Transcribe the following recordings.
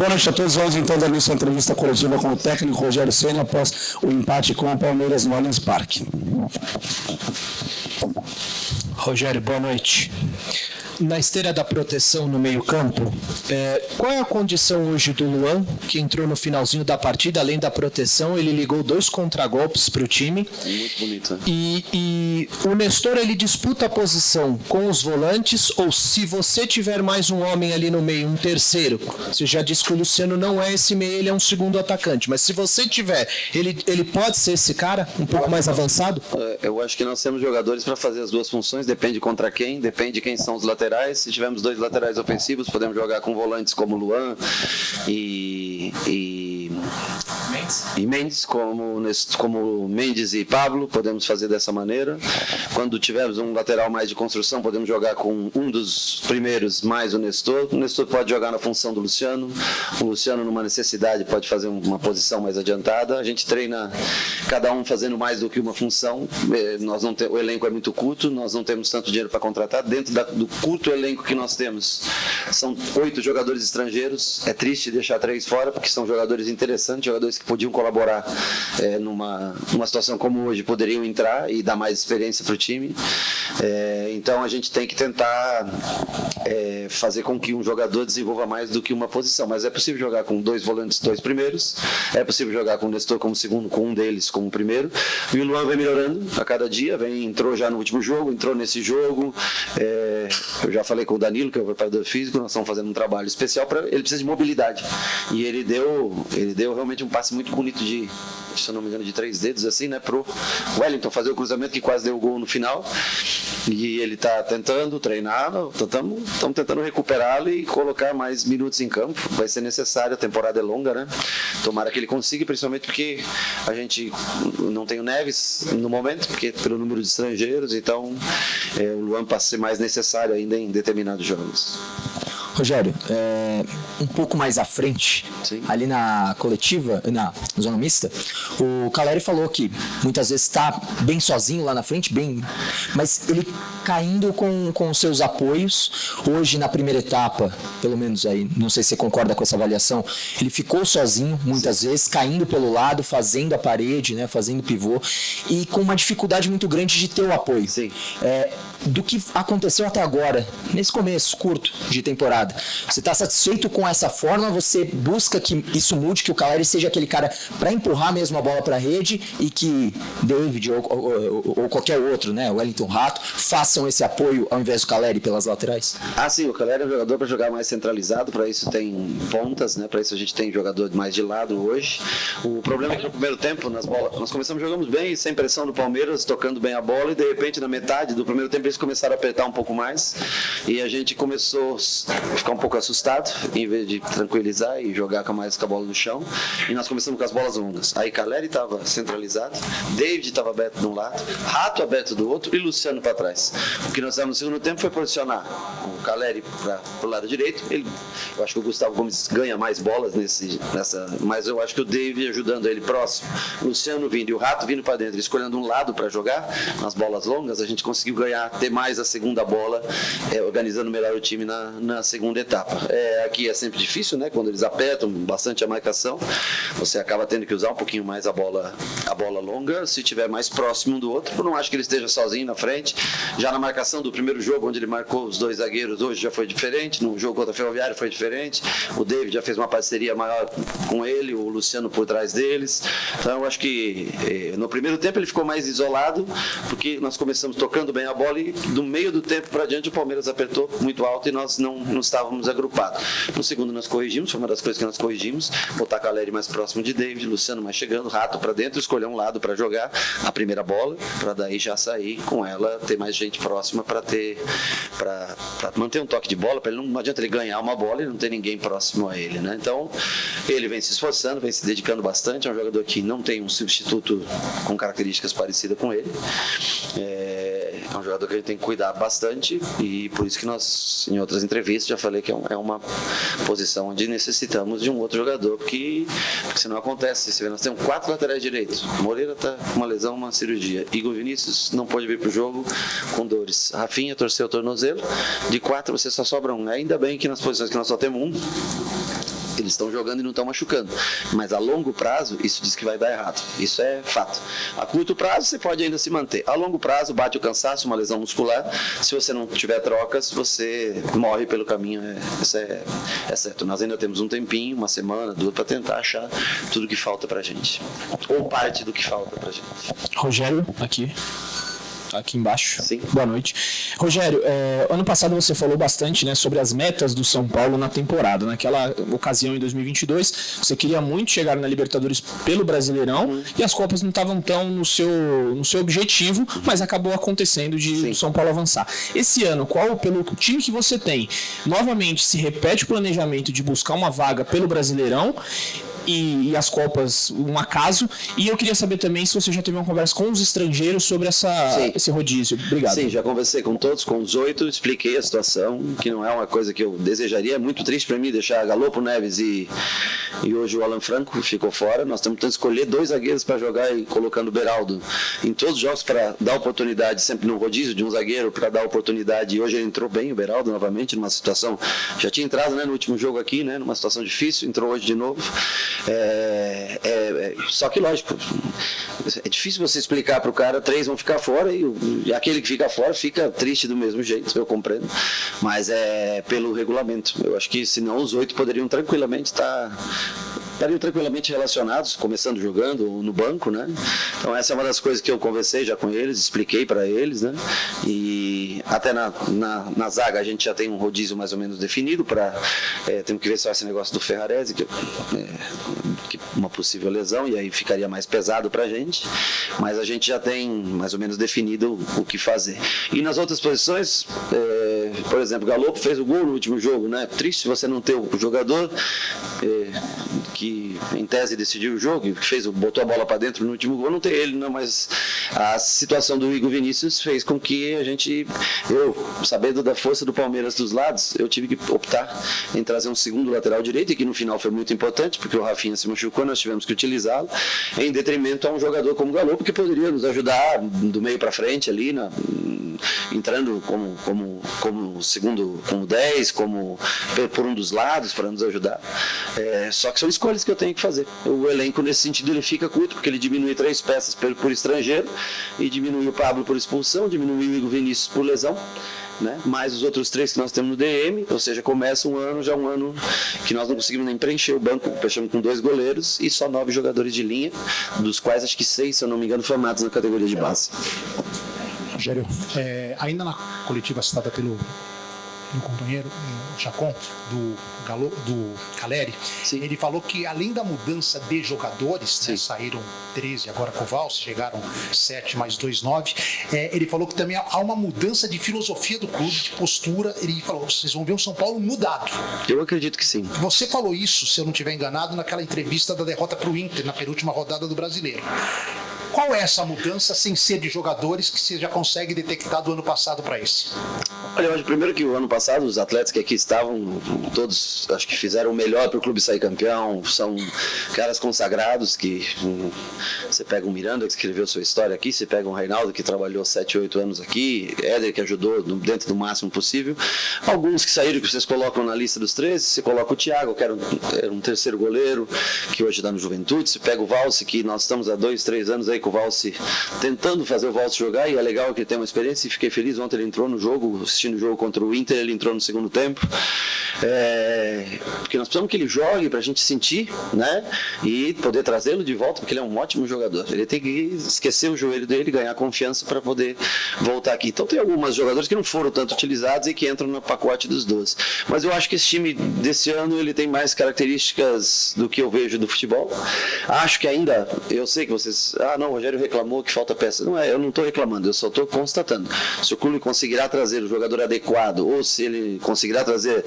Boa noite a todos. Vamos então dar nossa entrevista coletiva com o técnico Rogério Ceni após o empate com o Palmeiras no Allianz Parque. Rogério, boa noite. Na esteira da proteção no meio-campo, qual é a condição hoje do Luan, que entrou no finalzinho da partida? Além da proteção, ele ligou 2 contragolpes para o time. Muito bonito. E o Nestor, ele disputa a posição com os volantes, ou se você tiver mais um homem ali no meio, um terceiro, você já disse que o Luciano não é esse meio, ele é um segundo atacante, mas se você tiver, ele pode ser esse cara, um pouco mais avançado? Eu acho que nós temos jogadores para fazer as duas funções, depende contra quem, depende de quem são os laterais. Se tivermos 2 laterais ofensivos, podemos jogar com volantes como Luan e Mendes, como Mendes e Pablo, podemos fazer dessa maneira. Quando tivermos um lateral mais de construção, podemos jogar com um dos primeiros mais o Nestor. O Nestor pode jogar na função do Luciano. O Luciano, numa necessidade, pode fazer uma posição mais adiantada. A gente treina cada um fazendo mais do que uma função. O elenco é muito curto, nós não temos tanto dinheiro para contratar. Dentro do curto elenco que nós temos, são 8 jogadores estrangeiros. É triste deixar 3 fora, porque são jogadores interessantes, jogadores que podiam colaborar numa situação como hoje, poderiam entrar e dar mais experiência para o time. Então a gente tem que tentar fazer com que um jogador desenvolva mais do que uma posição, mas é possível jogar com 2 volantes, 2 primeiros, é possível jogar com o Nestor como segundo, com um deles como primeiro, e o Luan vem melhorando a cada dia, entrou já no último jogo, entrou nesse jogo. Eu já falei com o Danilo, que é o preparador físico, nós estamos fazendo um trabalho especial para ele, precisa de mobilidade, e ele deu realmente um passe muito bonito se eu não me engano, de 3 dedos, assim, né, pro Wellington fazer o cruzamento que quase deu o gol no final. E ele está tentando treinar, estamos tentando recuperá-lo e colocar mais minutos em campo. Vai ser necessário, a temporada é longa, né? Tomara que ele consiga, principalmente porque a gente não tem o Neves no momento, porque pelo número de estrangeiros, então o Luan passa a ser mais necessário ainda em determinados jogos. Rogério, um pouco mais à frente, sim, ali na coletiva, na zona mista, o Caleri falou que muitas vezes está bem sozinho lá na frente, mas ele caindo com seus apoios. Hoje, na primeira etapa, pelo menos aí, não sei se você concorda com essa avaliação, ele ficou sozinho muitas vezes, caindo pelo lado, fazendo a parede, né, fazendo pivô, e com uma dificuldade muito grande de ter o apoio. Sim. Do que aconteceu até agora, nesse começo curto de temporada, você está satisfeito com essa forma? Você busca que isso mude, que o Caleri seja aquele cara para empurrar mesmo a bola para a rede e que David ou qualquer outro, né, o Wellington Rato, façam esse apoio ao invés do Caleri pelas laterais? Sim, o Caleri é um jogador para jogar mais centralizado, para isso tem pontas, né, para isso a gente tem jogador mais de lado hoje. O problema é que no primeiro tempo, nas bolas, nós jogamos bem, sem pressão do Palmeiras, tocando bem a bola, e de repente na metade do primeiro tempo eles começaram a apertar um pouco mais e a gente começou a ficar um pouco assustado, em vez de tranquilizar e jogar mais com a bola no chão, e nós começamos com as bolas longas. Aí Caleri estava centralizado, David estava aberto de um lado, Rato aberto do outro e Luciano para trás. O que nós fizemos no segundo tempo foi posicionar o Caleri para o lado direito. Eu acho que o Gustavo Gomes ganha mais bolas mas eu acho que o David ajudando ele próximo, Luciano vindo e o Rato vindo para dentro, escolhendo um lado para jogar nas bolas longas, a gente conseguiu ter mais a segunda bola, organizando melhor o time na segunda etapa. Aqui é sempre difícil, né? Quando eles apertam bastante a marcação, você acaba tendo que usar um pouquinho mais a bola longa, se estiver mais próximo um do outro. Eu não acho que ele esteja sozinho na frente. Já na marcação do primeiro jogo, onde ele marcou os 2 zagueiros, hoje já foi diferente. No jogo contra a Ferroviária foi diferente. O David já fez uma parceria maior com ele, o Luciano por trás deles. Então eu acho que no primeiro tempo ele ficou mais isolado, porque nós começamos tocando bem a bola e do meio do tempo para diante o Palmeiras apertou muito alto e nós não estávamos agrupados. No segundo nós corrigimos, foi uma das coisas que nós corrigimos, botar Caleri mais próximo de David, Luciano mais chegando, Rato para dentro, escolher um lado para jogar a primeira bola, para daí já sair com ela, ter mais gente próxima para manter um toque de bola, para ele não adianta ele ganhar uma bola e não ter ninguém próximo a ele, né? Então ele vem se esforçando, vem se dedicando bastante, é um jogador que não tem um substituto com características parecidas com ele. É um jogador que a gente tem que cuidar bastante e por isso que nós, em outras entrevistas, já falei que é uma posição onde necessitamos de um outro jogador, porque senão acontece. Você vê, nós temos 4 laterais direitos. Moreira está com uma lesão, uma cirurgia. Igor Vinícius não pode vir para o jogo com dores. Rafinha torceu o tornozelo. De 4 você só sobra um. Ainda bem que nas posições que nós só temos um, eles estão jogando e não estão machucando. Mas a longo prazo, isso diz que vai dar errado. Isso é fato. A curto prazo, você pode ainda se manter. A longo prazo, bate o cansaço, uma lesão muscular. Se você não tiver trocas, você morre pelo caminho. Isso é certo. Nós ainda temos um tempinho, uma semana, 2, para tentar achar tudo que falta pra gente. Ou parte do que falta pra gente. Rogério, aqui embaixo. Sim. Boa noite. Rogério, ano passado você falou bastante, né, sobre as metas do São Paulo na temporada. Naquela ocasião, em 2022, você queria muito chegar na Libertadores pelo Brasileirão e as Copas não estavam tão no seu objetivo, mas acabou acontecendo de o São Paulo avançar. Esse ano, pelo time que você tem, novamente se repete o planejamento de buscar uma vaga pelo Brasileirão e as Copas, um acaso. E eu queria saber também se você já teve uma conversa com os estrangeiros sobre esse rodízio. Obrigado. Sim, já conversei com todos, com os 8, expliquei a situação, que não é uma coisa que eu desejaria. É muito triste para mim deixar Galopo, Neves e hoje o Alan Franco ficou fora. Nós estamos tentando escolher 2 zagueiros para jogar e colocando o Beraldo em todos os jogos para dar oportunidade, sempre no rodízio de um zagueiro, para dar oportunidade. E hoje ele entrou bem, o Beraldo, novamente, numa situação... Já tinha entrado, né, no último jogo aqui, né, numa situação difícil, entrou hoje de novo. Só que, lógico, é difícil você explicar para o cara, 3 vão ficar fora e aquele que fica fora fica triste do mesmo jeito, eu compreendo, mas é pelo regulamento. Eu acho que senão os 8 poderiam tranquilamente estariam tranquilamente relacionados, começando jogando ou no banco, né? Então essa é uma das coisas que eu conversei já com eles, expliquei para eles, né? E até na zaga a gente já tem um rodízio mais ou menos definido temos que ver só esse negócio do Ferrarese, que uma possível lesão, e aí ficaria mais pesado pra gente, mas a gente já tem mais ou menos definido o que fazer. E nas outras posições, por exemplo, Galopo fez o gol no último jogo, né? Triste você não ter o jogador que em tese decidiu o jogo, que botou a bola para dentro no último gol, não ter ele, não, mas a situação do Igor Vinícius fez com que eu, sabendo da força do Palmeiras dos lados, eu tive que optar em trazer um segundo lateral direito, e que no final foi muito importante, porque o Rafinha se machucou, nós tivemos que utilizá-lo, em detrimento a um jogador como o Galopo, que poderia nos ajudar do meio para frente ali, entrando como segundo, como 10, por um dos lados, para nos ajudar. Só que são escolhas que eu tenho que fazer. O elenco, nesse sentido, ele fica curto, porque ele diminui 3 peças por estrangeiro, e diminui o Pablo por expulsão, diminui o Igor Vinícius por lesão, né? Mais os outros 3 que nós temos no DM, ou seja, começa um ano que nós não conseguimos nem preencher o banco, fechamos com 2 goleiros e só 9 jogadores de linha, dos quais acho que 6, se eu não me engano, formados na categoria de base. Rogério, ainda na coletiva citada pelo companheiro Chacon, do Caleri, Sim. ele falou que além da mudança de jogadores, né, saíram 13 agora com o Valls, chegaram 7 mais 2, 9, ele falou que também há uma mudança de filosofia do clube, de postura. Ele falou, vocês vão ver o São Paulo mudado. Eu acredito que sim. Você falou isso, se eu não estiver enganado, naquela entrevista da derrota para o Inter, na penúltima rodada do Brasileiro. Qual é essa mudança, sem ser de jogadores, que você já consegue detectar do ano passado para esse? Olha, eu acho primeiro que o ano passado os atletas que aqui estavam, todos acho que fizeram o melhor para o clube sair campeão, são caras consagrados que você pega o Miranda, que escreveu sua história aqui, você pega o Reinaldo, que trabalhou 7, 8 anos aqui, Éder, que ajudou dentro do máximo possível, alguns que saíram, que vocês colocam na lista dos 13, você coloca o Thiago, que era um terceiro goleiro, que hoje está no Juventude, você pega o Valse, que nós estamos há 2, 3 anos aí com o Valse, tentando fazer o Valse jogar, e é legal que ele tem uma experiência, e fiquei feliz, ontem ele entrou no jogo, assistindo o jogo contra o Inter, ele entrou no segundo tempo, porque nós precisamos que ele jogue para a gente sentir, né, e poder trazê-lo de volta, porque ele é um ótimo jogador, ele tem que esquecer o joelho dele, ganhar confiança para poder voltar aqui. Então tem alguns jogadores que não foram tanto utilizados e que entram no pacote dos 12, mas eu acho que esse time desse ano ele tem mais características do que eu vejo do futebol. Acho que ainda, eu sei que vocês, não, o Rogério reclamou que falta peça. Não é, eu não estou reclamando, eu só estou constatando. Se o clube conseguirá trazer o jogador adequado, ou se ele conseguirá trazer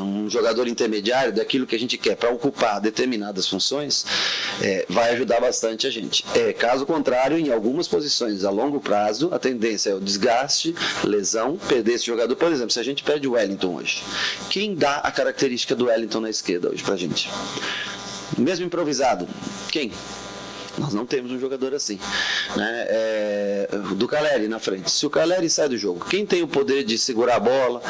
um jogador intermediário daquilo que a gente quer para ocupar determinadas funções, vai ajudar bastante a gente. Caso contrário, em algumas posições a longo prazo, a tendência é o desgaste, lesão, perder esse jogador. Por exemplo, se a gente perde o Wellington hoje, quem dá a característica do Wellington na esquerda hoje pra gente? Mesmo improvisado, quem? Nós não temos um jogador assim, né? Do Caleri na frente. Se o Caleri sai do jogo, quem tem o poder de segurar a bola?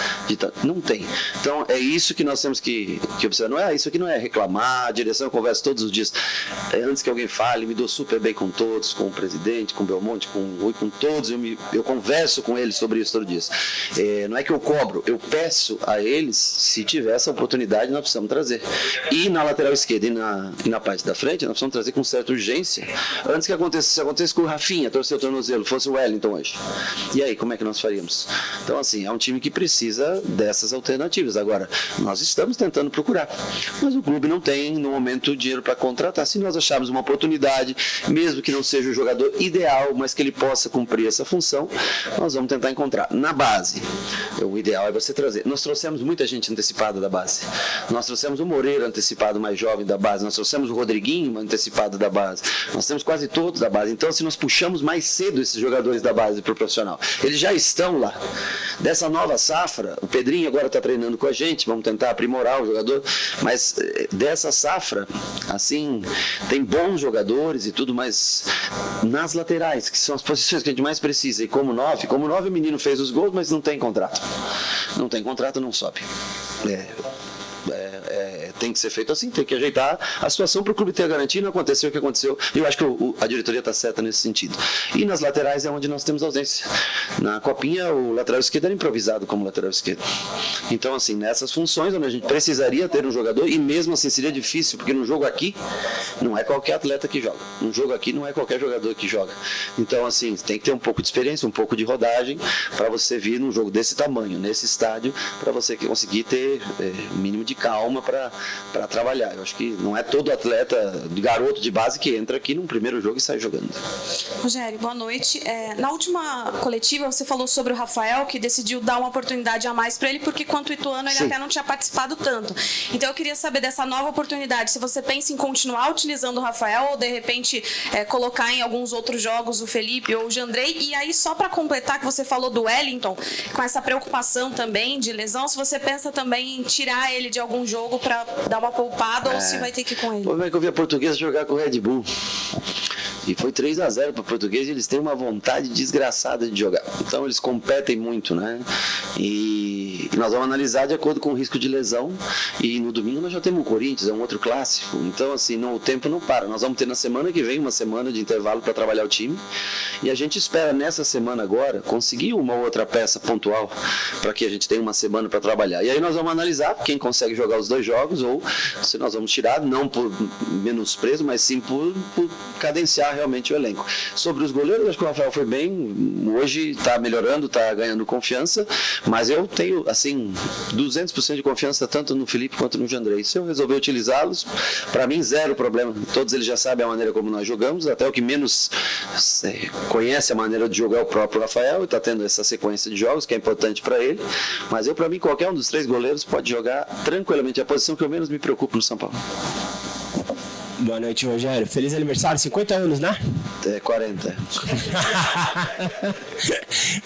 Não tem. Então é isso que nós temos que observar. Não é isso aqui, não é reclamar. A direção eu converso todos os dias. Antes que alguém fale, me dou super bem com todos, com o presidente, com o Belmonte, com o Rui, com todos. Eu converso com eles sobre isso todo dia. Não é que eu cobro, eu peço a eles, se tiver essa oportunidade, nós precisamos trazer. E na lateral esquerda e na parte da frente, nós precisamos trazer com certa urgência. Antes que aconteça com o Rafinha, torcer o tornozelo, fosse o Wellington hoje. E aí, como é que nós faríamos? Então, assim, é um time que precisa dessas alternativas. Agora, nós estamos tentando procurar, mas o clube não tem, no momento, dinheiro para contratar. Se nós acharmos uma oportunidade, mesmo que não seja o jogador ideal, mas que ele possa cumprir essa função, nós vamos tentar encontrar. Na base, o ideal é você trazer. Nós trouxemos muita gente antecipada da base. Nós trouxemos o Moreira antecipado, mais jovem da base. Nós trouxemos o Rodriguinho antecipado da base. Nós temos quase todos da base. Então, se nós puxamos mais cedo esses jogadores da base para o profissional, eles já estão lá. Dessa nova safra, o Pedrinho agora está treinando com a gente, vamos tentar aprimorar o jogador, mas dessa safra, assim, tem bons jogadores e tudo, mas nas laterais, que são as posições que a gente mais precisa, e como 9 o menino fez os gols, mas não tem contrato. Não tem contrato, não sobe. Tem que ser feito assim, tem que ajeitar a situação para o clube ter a garantia. Não aconteceu o que aconteceu, e eu acho que a diretoria está certa nesse sentido. E nas laterais é onde nós temos ausência. Na Copinha, o lateral esquerdo era improvisado como lateral esquerdo. Então, assim, nessas funções onde a gente precisaria ter um jogador, e mesmo assim seria difícil, porque no jogo aqui não é qualquer atleta que joga. No jogo aqui não é qualquer jogador que joga. Então, assim, tem que ter um pouco de experiência, um pouco de rodagem para você vir num jogo desse tamanho, nesse estádio, para você conseguir ter o mínimo de calma para trabalhar. Eu acho que não é todo atleta, garoto de base, que entra aqui num primeiro jogo e sai jogando. Rogério, boa noite. Na última coletiva você falou sobre o Rafael, que decidiu dar uma oportunidade a mais para ele, porque quanto o Ituano ele até não tinha participado tanto. Então eu queria saber dessa nova oportunidade, se você pensa em continuar utilizando o Rafael ou de repente colocar em alguns outros jogos o Felipe ou o Jandrei. E aí, só para completar, que você falou do Wellington, com essa preocupação também de lesão, se você pensa também em tirar ele de algum jogo para dar uma poupada ou se vai ter que ir com ele. Como é que eu vi a Portuguesa jogar com o Red Bull? E foi 3-0 para a Portuguesa, e eles têm uma vontade desgraçada de jogar. Então eles competem muito, né? E nós vamos analisar de acordo com o risco de lesão. E no domingo nós já temos o Corinthians, é um outro clássico. Então, assim, o tempo não para. Nós vamos ter na semana que vem uma semana de intervalo para trabalhar o time. E a gente espera nessa semana agora conseguir uma outra peça pontual para que a gente tenha uma semana para trabalhar. E aí nós vamos analisar quem consegue jogar os 2 jogos ou se nós vamos tirar, não por menosprezo, mas sim por cadenciar realmente o elenco. Sobre os goleiros, acho que o Rafael foi bem, hoje está melhorando, está ganhando confiança, mas eu tenho, assim, 200% de confiança tanto no Felipe quanto no Jandrei. Se eu resolver utilizá-los, para mim, zero problema. Todos eles já sabem a maneira como nós jogamos, até o que menos conhece a maneira de jogar é o próprio Rafael, e está tendo essa sequência de jogos, que é importante para ele, mas para mim, qualquer um dos 3 goleiros pode jogar tranquilamente, a posição que eu menos me preocupo no São Paulo. Boa noite, Rogério. Feliz aniversário, 50 anos, né? 40.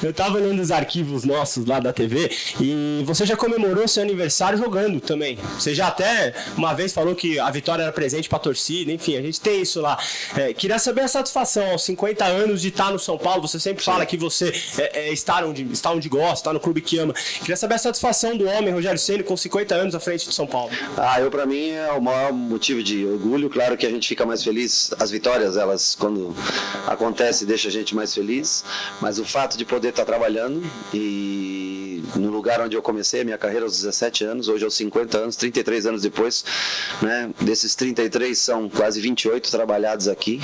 Eu tava olhando os arquivos nossos lá da TV e você já comemorou seu aniversário jogando também. Você já até uma vez falou que a vitória era presente pra torcida, enfim, a gente tem isso lá. Queria saber a satisfação aos 50 anos de estar no São Paulo. Você sempre fala que você está onde gosta, está no clube que ama. Queria saber a satisfação do homem, Rogério Ceni, com 50 anos à frente de São Paulo. Pra mim é o maior motivo de orgulho. Claro que a gente fica mais feliz, as vitórias, elas quando acontecem deixam a gente mais feliz, mas o fato de poder estar trabalhando e no lugar onde eu comecei a minha carreira aos 17 anos, hoje aos 50 anos, 33 anos depois, né, desses 33 são quase 28 trabalhados aqui,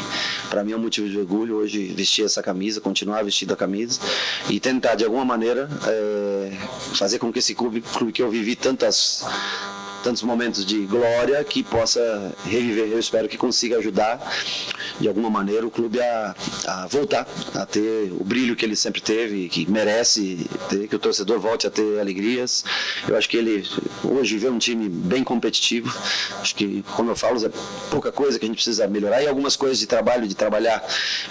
para mim é um motivo de orgulho hoje vestir essa camisa, continuar vestindo a camisa e tentar de alguma maneira fazer com que esse clube que eu vivi tantos momentos de glória, que possa reviver. Eu espero que consiga ajudar de alguma maneira o clube a voltar a ter o brilho que ele sempre teve, que merece ter, que o torcedor volte a ter alegrias. Eu acho que ele hoje vê um time bem competitivo. Acho que, como eu falo, é pouca coisa que a gente precisa melhorar, e algumas coisas de trabalhar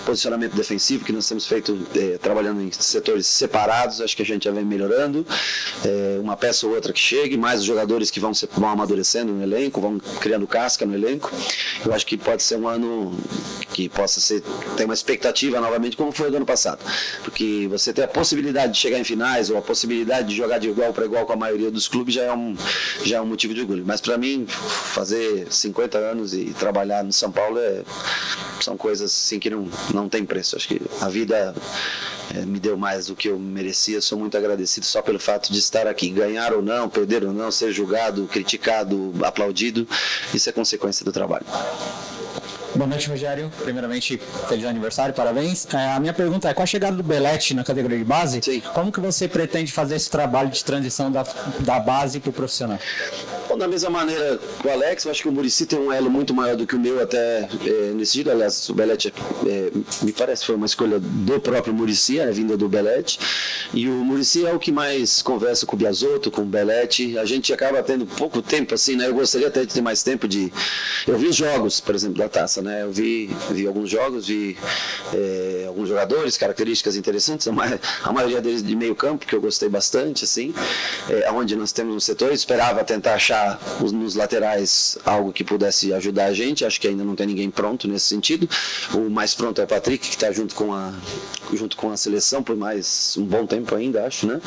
posicionamento defensivo, que nós temos feito trabalhando em setores separados. Acho que a gente já vem melhorando, uma peça ou outra que chegue, mais os jogadores que vão amadurecendo no elenco, vão criando casca no elenco. Eu acho que pode ser um ano que possa ter uma expectativa novamente como foi o do ano passado, porque você ter a possibilidade de chegar em finais ou a possibilidade de jogar de igual para igual com a maioria dos clubes já é um motivo de orgulho. Mas para mim, fazer 50 anos e trabalhar no São Paulo são coisas assim que não tem preço. Acho que a vida me deu mais do que eu merecia. Sou muito agradecido só pelo fato de estar aqui. Ganhar ou não, perder ou não, ser julgado, criticado, aplaudido, isso é consequência do trabalho. Boa noite, Rogério. Primeiramente, feliz aniversário, parabéns. A minha pergunta é, com a chegada do Belletti na categoria de base, Sim. como que você pretende fazer esse trabalho de transição da base para o profissional? Bom, da mesma maneira que o Alex, eu acho que o Muricy tem um elo muito maior do que o meu até nesse sentido. Aliás, o Belletti, me parece, foi uma escolha do próprio Muricy, a vinda do Belletti. E o Muricy é o que mais conversa com o Biasotto, com o Belletti. A gente acaba tendo pouco tempo, assim, né? Eu gostaria até de ter mais tempo de... Eu vi jogos, por exemplo, da Taça, né? Eu vi alguns jogos, vi alguns jogadores, características interessantes, a maioria deles de meio campo, que eu gostei bastante, assim, onde nós temos um setor. Esperava tentar achar nos laterais algo que pudesse ajudar a gente. Acho que ainda não tem ninguém pronto nesse sentido. O mais pronto é o Patrick, que está junto com a seleção por mais um bom tempo ainda, acho, né?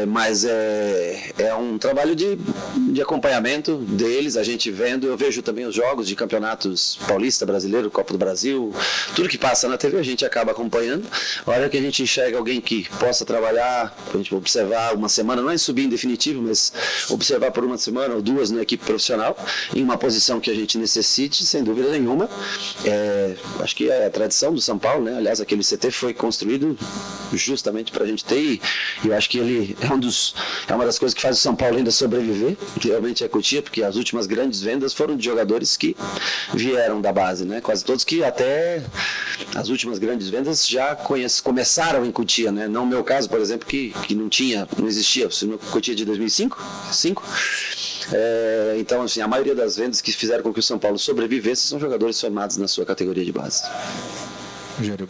Mas é um trabalho de acompanhamento deles, a gente vendo. Eu vejo também os jogos de campeonatos paulista, brasileiro, Copa do Brasil, tudo que passa na TV a gente acaba acompanhando. A hora que a gente enxerga alguém que possa trabalhar, a gente observar uma semana, não é subir em definitivo, mas observar por uma semana ou duas na equipe profissional, em uma posição que a gente necessite, sem dúvida nenhuma. Acho que é a tradição do São Paulo, né? Aliás, aquele CT foi construído justamente para a gente ter, e eu acho que ele é uma das coisas que faz o São Paulo ainda sobreviver, realmente é Cotia, porque as últimas grandes vendas foram de jogadores que vieram da base, né? Quase todos que até as últimas grandes vendas já começaram em Cotia, né? Não o meu caso, por exemplo, que não existia, o Cotia de 2005, então, assim, a maioria das vendas que fizeram com que o São Paulo sobrevivesse são jogadores formados na sua categoria de base. Rogério,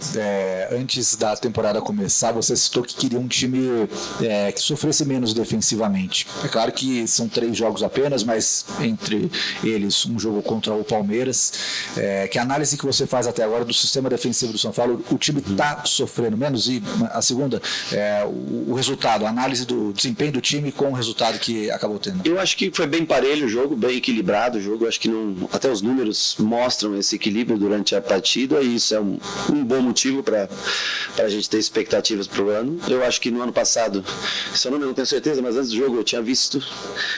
antes da temporada começar, você citou que queria um time que sofresse menos defensivamente. É claro que são 3 jogos apenas, mas entre eles um jogo contra o Palmeiras. Que análise que você faz até agora do sistema defensivo do São Paulo? O time está sofrendo menos? E a segunda, o resultado, a análise do desempenho do time com o resultado que acabou tendo. Eu acho que foi bem parelho o jogo, bem equilibrado o jogo. Eu acho que até os números mostram esse equilíbrio durante a partida, e isso é um bom motivo para a gente ter expectativas para o ano. Eu acho que no ano passado, seu nome eu não tenho certeza, mas antes do jogo eu tinha visto,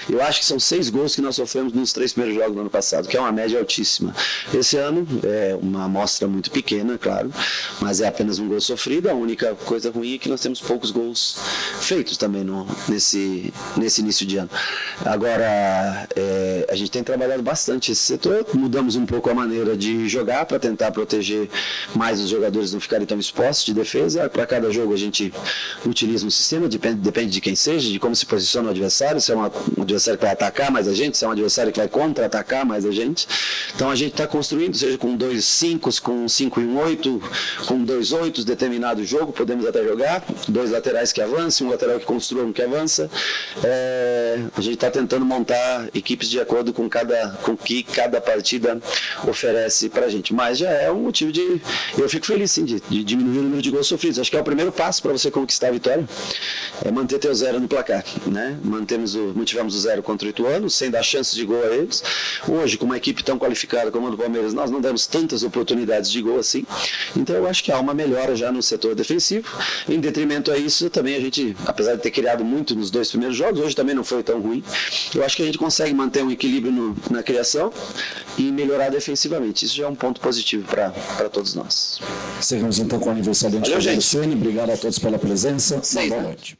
eu acho que são 6 gols que nós sofremos nos 3 primeiros jogos do ano passado, que é uma média altíssima. Esse ano é uma amostra muito pequena, claro, mas é apenas um gol sofrido. A única coisa ruim é que nós temos poucos gols feitos também nesse início de ano. Agora, a gente tem trabalhado bastante esse setor, mudamos um pouco a maneira de jogar para tentar proteger mais os jogadores não ficarem tão expostos de defesa. Para cada jogo a gente utiliza um sistema, depende de quem seja, de como se posiciona o adversário, se é um adversário que vai atacar mais a gente, se é um adversário que vai contra-atacar mais a gente. Então a gente está construindo, seja com 2 5s, com 5 e 1 8, com 2 8s, determinado jogo, podemos até jogar, 2 laterais que avancem, um lateral que construa, um que avança. A gente está tentando montar equipes de acordo com o que cada partida oferece para a gente, mas já é um motivo eu fico feliz, sim, de diminuir o número de gols sofridos. Acho que é o primeiro passo para você conquistar a vitória, é manter teu 0 no placar, né? Mantivemos o 0 contra o Ituano, sem dar chance de gol a eles. Hoje, com uma equipe tão qualificada como a do Palmeiras, nós não demos tantas oportunidades de gol assim, então eu acho que há uma melhora já no setor defensivo. Em detrimento a isso, também a gente, apesar de ter criado muito nos 2 primeiros jogos, hoje também não foi tão ruim. Eu acho que a gente consegue manter um equilíbrio na criação e melhorar defensivamente. Isso já é um ponto positivo para todos nós. Seguimos então com o aniversariante Rogério Ceni. Obrigado a todos pela presença. Boa noite.